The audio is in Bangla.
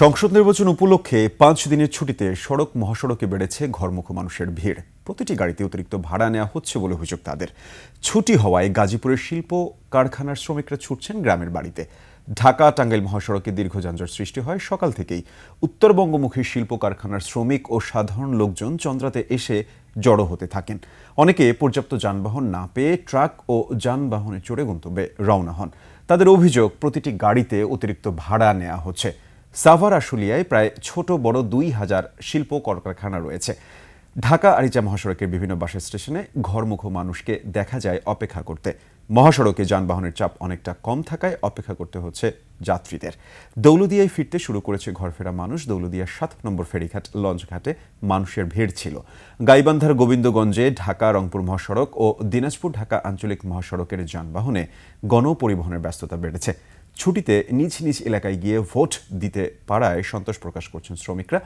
সংসদ নির্বাচন উপলক্ষে ৫ দিনের ছুটিতে সড়ক মহাসড়কে বেড়েছে ঘরমুখো মানুষের ভিড়। প্রতিটি গাড়িতে অতিরিক্ত ভাড়া নেওয়া হচ্ছে বলে অভিযোগ তাদের। ছুটি হওয়ায় গাজীপুরের শিল্প কারখানার শ্রমিকরা ছুটছেন গ্রামের বাড়িতে। ঢাকা টাঙ্গাইল মহাসড়কে দীর্ঘ যানজট সৃষ্টি হয় সকাল থেকেই। উত্তরবঙ্গমুখী শিল্প কারখানার শ্রমিক ও সাধারণ লোকজন চন্দ্রাতে এসে জড়ো হতে থাকেন। অনেকে পর্যাপ্ত যানবাহন না পেয়ে ট্রাক ও যানবাহনে চড়ে গন্তব্যে রওনা হন। তাদের অভিযোগ, প্রতিটি গাড়িতে অতিরিক্ত ভাড়া নেওয়া হচ্ছে। সাভার আশুলিয়ায় প্রায় ছোট বড় ২,০০০ শিল্প কলকারখানা রয়েছে। ঢাকা আরিচা মহাসড়কের বিভিন্ন বাস স্টেশনে ঘরমুখো মানুষকে দেখা যায় অপেক্ষা করতে। মহাসড়কে যানবাহনের চাপ অনেকটা কম থাকায় অপেক্ষা করতে হচ্ছে যাত্রীদের। দৌলদিয়ায় ফিরতে শুরু করেছে ঘরফেরা মানুষ। দৌলদিয়ার ৭ নম্বর ফেরিঘাট লঞ্চঘাটে মানুষের ভিড় ছিল। গাইবান্ধার গোবিন্দগঞ্জে ঢাকা রংপুর মহাসড়ক ও দিনাজপুর ঢাকা আঞ্চলিক মহাসড়কের যানবাহনে গণপরিবহনের ব্যস্ততা বেড়েছে। ছুটিতে নিজ নিজ এলাকায় গিয়ে ভোট দিতে পারায় সন্তোষ প্রকাশ করছেন শ্রমিকরা।